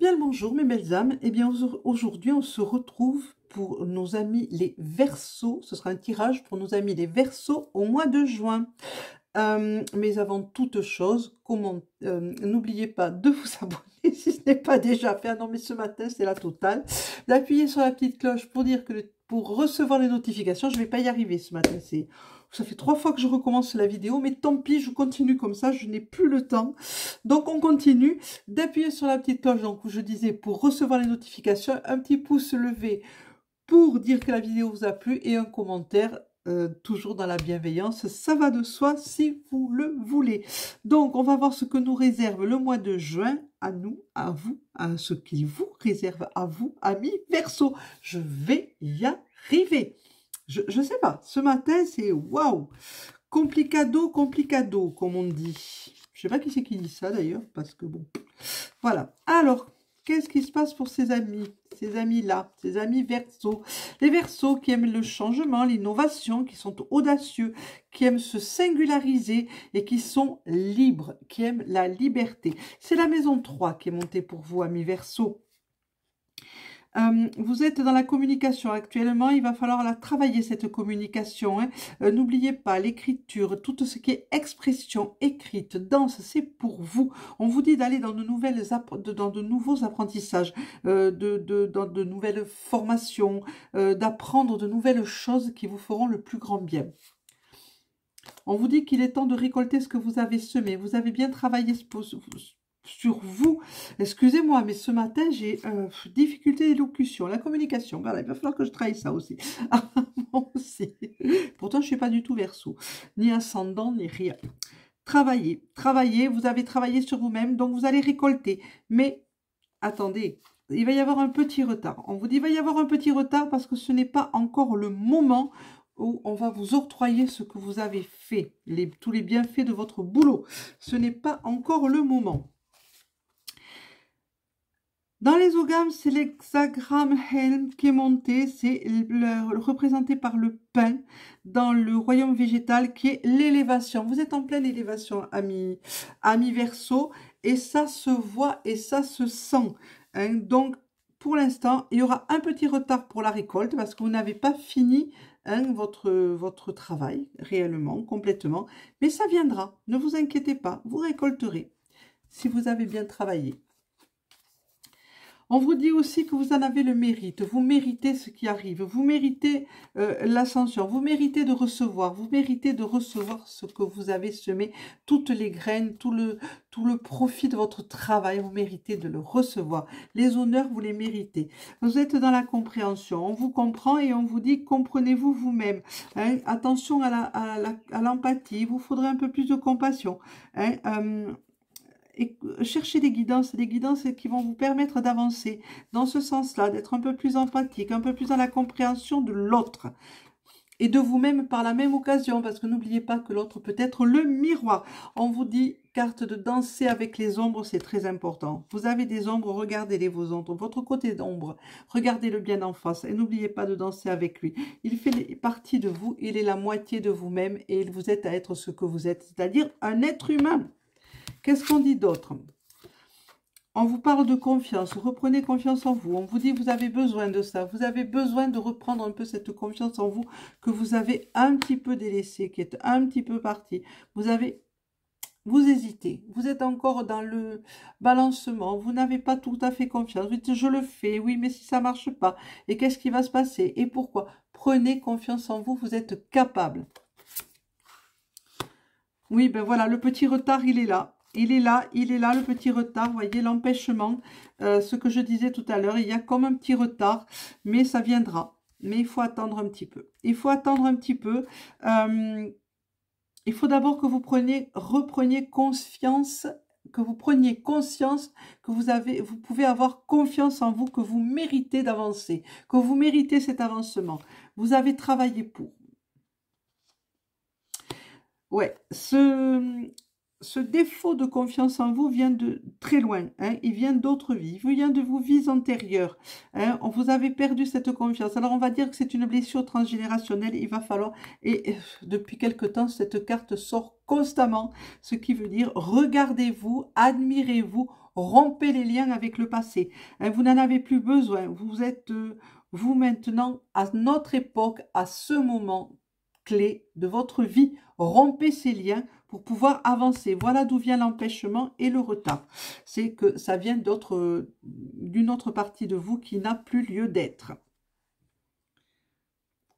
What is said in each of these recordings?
Bien le bonjour mes belles âmes, et bien aujourd'hui on se retrouve pour nos amis les Verseaux, ce sera un tirage pour nos amis les Verseaux au mois de juin. Mais avant toute chose, n'oubliez pas de vous abonner si ce n'est pas déjà fait. Ah non mais ce matin c'est la totale. D'appuyer sur la petite cloche pour dire que pour recevoir les notifications, je ne vais pas y arriver ce matin. Ça fait 3 fois que je recommence la vidéo, mais tant pis, je continue comme ça, je n'ai plus le temps. Donc on continue d'appuyer sur la petite cloche, donc je disais pour recevoir les notifications, un petit pouce levé pour dire que la vidéo vous a plu et un commentaire toujours dans la bienveillance, ça va de soi si vous le voulez. Donc on va voir ce que nous réserve le mois de juin à nous, à vous, à ce qu'il vous réserve à vous, amis Verseaux. Je vais y arriver. Je sais pas, ce matin c'est waouh, complicado, complicado comme on dit. Je sais pas qui c'est qui dit ça d'ailleurs, parce que bon, voilà. Alors, qu'est-ce qui se passe pour ces amis-là, ces amis Verseaux? Les Verseaux qui aiment le changement, l'innovation, qui sont audacieux, qui aiment se singulariser et qui sont libres, qui aiment la liberté. C'est la maison 3 qui est montée pour vous, amis Verseaux. Vous êtes dans la communication actuellement, il va falloir la travailler cette communication. Hein. N'oubliez pas l'écriture, tout ce qui est expression écrite, danse, c'est pour vous. On vous dit d'aller dans de nouveaux apprentissages, dans de nouvelles formations, d'apprendre de nouvelles choses qui vous feront le plus grand bien. On vous dit qu'il est temps de récolter ce que vous avez semé. Vous avez bien travaillé sur vous. Excusez-moi, mais ce matin, j'ai difficulté d'élocution, la communication. Voilà, il va falloir que je travaille ça aussi. Moi aussi. Pourtant, je ne suis pas du tout Verseau, ni ascendant, ni rien. Travaillez, travaillez, vous avez travaillé sur vous-même, donc vous allez récolter. Mais, attendez, il va y avoir un petit retard. On vous dit, il va y avoir un petit retard parce que ce n'est pas encore le moment où on va vous octroyer ce que vous avez fait, tous les bienfaits de votre boulot. Ce n'est pas encore le moment. Dans les ogames, c'est l'hexagramme Helm qui est monté, c'est représenté par le pain dans le royaume végétal qui est l'élévation. Vous êtes en pleine élévation, amis Verseaux, et ça se voit et ça se sent. Hein. Donc, pour l'instant, il y aura un petit retard pour la récolte parce que vous n'avez pas fini votre travail réellement, complètement. Mais ça viendra, ne vous inquiétez pas, vous récolterez si vous avez bien travaillé. On vous dit aussi que vous en avez le mérite, vous méritez ce qui arrive, vous méritez l'ascension, vous méritez de recevoir, ce que vous avez semé, toutes les graines, tout le profit de votre travail, vous méritez de le recevoir. Les honneurs, vous les méritez. Vous êtes dans la compréhension, on vous comprend et on vous dit comprenez-vous vous-même. Hein, attention à l'empathie, il vous faudrait un peu plus de compassion. Hein, et cherchez des guidances qui vont vous permettre d'avancer dans ce sens-là, d'être un peu plus empathique, un peu plus dans la compréhension de l'autre et de vous-même par la même occasion, parce que n'oubliez pas que l'autre peut être le miroir. On vous dit, carte de danser avec les ombres, c'est très important. Vous avez des ombres, regardez-les, vos ombres, votre côté d'ombre, regardez-le bien en face et n'oubliez pas de danser avec lui. Il fait partie de vous, il est la moitié de vous-même et il vous aide à être ce que vous êtes, c'est-à-dire un être humain. Qu'est-ce qu'on dit d'autre? On vous parle de confiance, reprenez confiance en vous. On vous dit vous avez besoin de ça. Vous avez besoin de reprendre un peu cette confiance en vous que vous avez un petit peu délaissée, qui est un petit peu partie. Vous hésitez, vous êtes encore dans le balancement, vous n'avez pas tout à fait confiance. Vous dites je le fais, oui mais si ça ne marche pas, et qu'est-ce qui va se passer? Et pourquoi? Prenez confiance en vous, vous êtes capable. Oui, ben voilà, le petit retard il est là. Il est là, le petit retard, vous voyez, l'empêchement, ce que je disais tout à l'heure, il y a comme un petit retard, mais ça viendra. Mais il faut attendre un petit peu. Il faut attendre un petit peu. Il faut d'abord que vous repreniez confiance, que vous preniez conscience que vous pouvez avoir confiance en vous, que vous méritez d'avancer, que vous méritez cet avancement. Vous avez travaillé pour. Ouais, ce défaut de confiance en vous vient de très loin, hein, il vient d'autres vies, il vient de vos vies antérieures. Hein, vous avez perdu cette confiance. Alors on va dire que c'est une blessure transgénérationnelle, il va falloir, et depuis quelque temps, cette carte sort constamment, ce qui veut dire regardez-vous, admirez-vous, rompez les liens avec le passé. Hein, vous n'en avez plus besoin, vous êtes, vous maintenant, à notre époque, à ce moment clé de votre vie, rompez ces liens pour pouvoir avancer. Voilà d'où vient l'empêchement et le retard. C'est que ça vient d'une autre partie de vous qui n'a plus lieu d'être.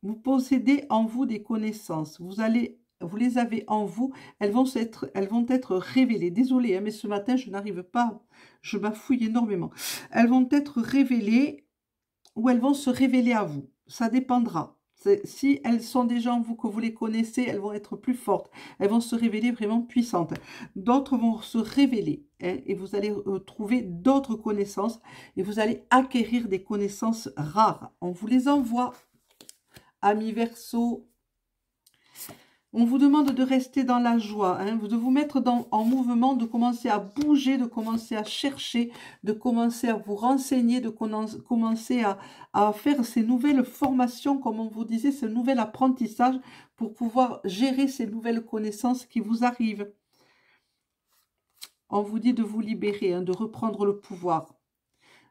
Vous possédez en vous des connaissances. Vous les avez en vous. Elles vont être révélées. Désolée, hein, mais ce matin, je n'arrive pas. Je bafouille énormément. Elles vont être révélées ou elles vont se révéler à vous. Ça dépendra. Si elles sont déjà en vous, que vous les connaissez, elles vont être plus fortes. Elles vont se révéler vraiment puissantes. D'autres vont se révéler. Hein, et vous allez trouver d'autres connaissances. Et vous allez acquérir des connaissances rares. On vous les envoie, amis Verseau. On vous demande de rester dans la joie, hein, de vous mettre en mouvement, de commencer à bouger, de commencer à chercher, de commencer à vous renseigner, de commencer à faire ces nouvelles formations, comme on vous disait, ce nouvel apprentissage pour pouvoir gérer ces nouvelles connaissances qui vous arrivent. On vous dit de vous libérer, hein, de reprendre le pouvoir,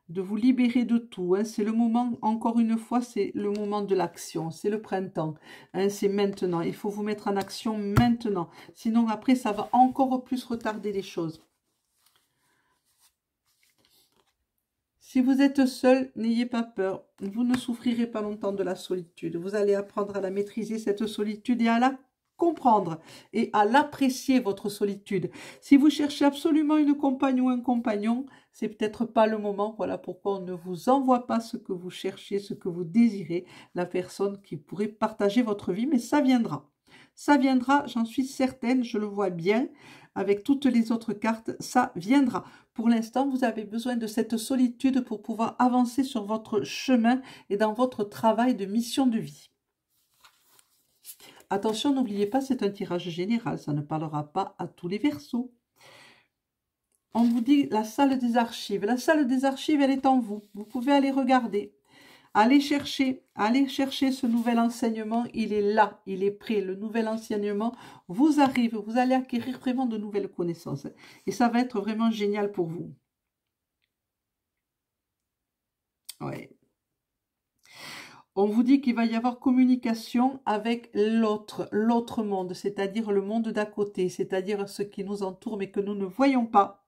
de vous libérer de tout. Hein. C'est le moment, encore une fois, c'est le moment de l'action. C'est le printemps. Hein, c'est maintenant. Il faut vous mettre en action maintenant. Sinon, après, ça va encore plus retarder les choses. Si vous êtes seul, n'ayez pas peur. Vous ne souffrirez pas longtemps de la solitude. Vous allez apprendre à la maîtriser, cette solitude, et à la comprendre et à l'apprécier, votre solitude. Si vous cherchez absolument une compagne ou un compagnon, c'est peut-être pas le moment. Voilà pourquoi on ne vous envoie pas ce que vous cherchez, ce que vous désirez, la personne qui pourrait partager votre vie, mais ça viendra. Ça viendra, j'en suis certaine, je le vois bien, avec toutes les autres cartes, ça viendra. Pour l'instant, vous avez besoin de cette solitude pour pouvoir avancer sur votre chemin et dans votre travail de mission de vie. Attention, n'oubliez pas, c'est un tirage général, ça ne parlera pas à tous les Verseaux. On vous dit la salle des archives. La salle des archives, elle est en vous. Vous pouvez aller regarder. Allez chercher ce nouvel enseignement. Il est là, il est prêt. Le nouvel enseignement vous arrive. Vous allez acquérir vraiment de nouvelles connaissances. Et ça va être vraiment génial pour vous. Ouais. On vous dit qu'il va y avoir communication avec l'autre monde, c'est-à-dire le monde d'à côté, c'est-à-dire ce qui nous entoure mais que nous ne voyons pas.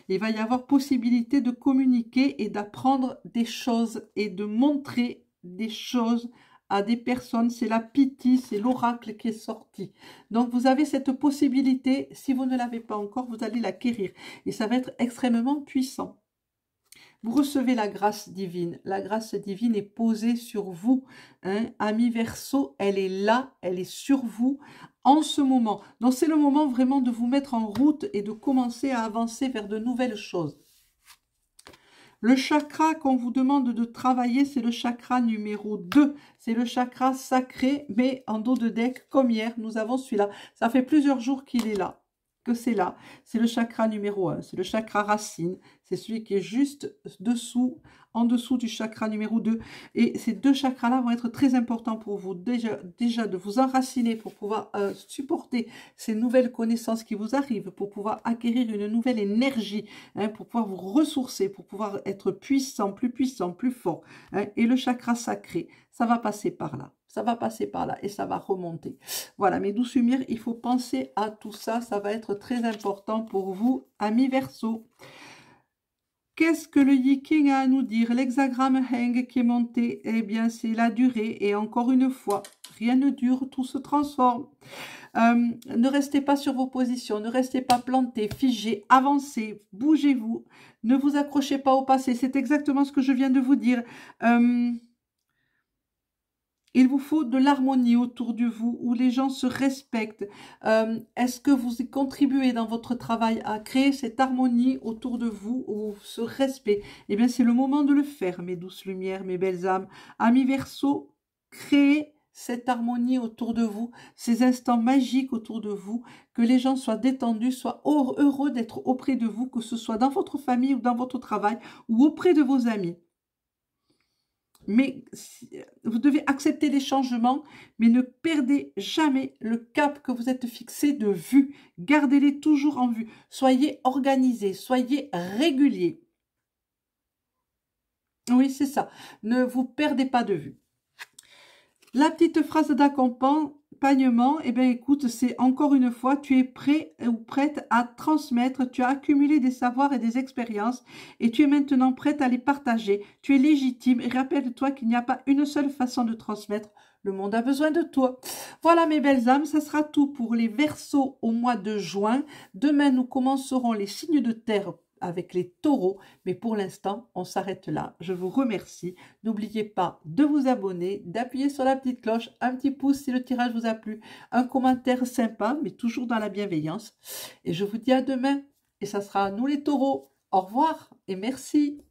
Il va y avoir possibilité de communiquer et d'apprendre des choses et de montrer des choses à des personnes. C'est la Pythie, c'est l'oracle qui est sorti. Donc vous avez cette possibilité, si vous ne l'avez pas encore, vous allez l'acquérir. Et ça va être extrêmement puissant. Vous recevez la grâce divine. La grâce divine est posée sur vous. Hein. Ami Verseau, elle est là, elle est sur vous en ce moment. Donc c'est le moment vraiment de vous mettre en route et de commencer à avancer vers de nouvelles choses. Le chakra qu'on vous demande de travailler, c'est le chakra numéro 2. C'est le chakra sacré, mais en dos de deck, comme hier, nous avons celui-là. Ça fait plusieurs jours qu'il est là. Que c'est là, c'est le chakra numéro 1, c'est le chakra racine, c'est celui qui est juste en dessous du chakra numéro 2. Et ces deux chakras-là vont être très importants pour vous. Déjà de vous enraciner pour pouvoir supporter ces nouvelles connaissances qui vous arrivent, pour pouvoir acquérir une nouvelle énergie, hein, pour pouvoir vous ressourcer, pour pouvoir être puissant, plus fort. Hein. Et le chakra sacré, ça va passer par là. Ça va passer par là et ça va remonter. Voilà, mes douces lumières, il faut penser à tout ça. Ça va être très important pour vous, amis Verseau. Qu'est-ce que le Yiking a à nous dire? L'hexagramme Heng qui est monté, eh bien, c'est la durée. Et encore une fois, rien ne dure, tout se transforme. Ne restez pas sur vos positions, ne restez pas plantés, figés, avancez, bougez-vous. Ne vous accrochez pas au passé. C'est exactement ce que je viens de vous dire. Il vous faut de l'harmonie autour de vous, où les gens se respectent. Est-ce que vous y contribuez dans votre travail à créer cette harmonie autour de vous, ou ce respect? Eh bien, c'est le moment de le faire, mes douces lumières, mes belles âmes. Amis Verseau, créez cette harmonie autour de vous, ces instants magiques autour de vous, que les gens soient détendus, soient heureux d'être auprès de vous, que ce soit dans votre famille ou dans votre travail ou auprès de vos amis. Mais vous devez accepter les changements, mais ne perdez jamais le cap que vous êtes fixé de vue. Gardez-les toujours en vue. Soyez organisés, soyez réguliers. Oui, c'est ça. Ne vous perdez pas de vue. La petite phrase d'accompagnement, eh bien écoute, c'est encore une fois, tu es prêt ou prête à transmettre, tu as accumulé des savoirs et des expériences et tu es maintenant prête à les partager. Tu es légitime et rappelle-toi qu'il n'y a pas une seule façon de transmettre. Le monde a besoin de toi. Voilà mes belles âmes, ça sera tout pour les Verseaux au mois de juin. Demain, nous commencerons les signes de terre avec les taureaux, mais pour l'instant, on s'arrête là. Je vous remercie. N'oubliez pas de vous abonner, d'appuyer sur la petite cloche, un petit pouce si le tirage vous a plu, un commentaire sympa, mais toujours dans la bienveillance. Et je vous dis à demain, et ça sera à nous les taureaux. Au revoir et merci.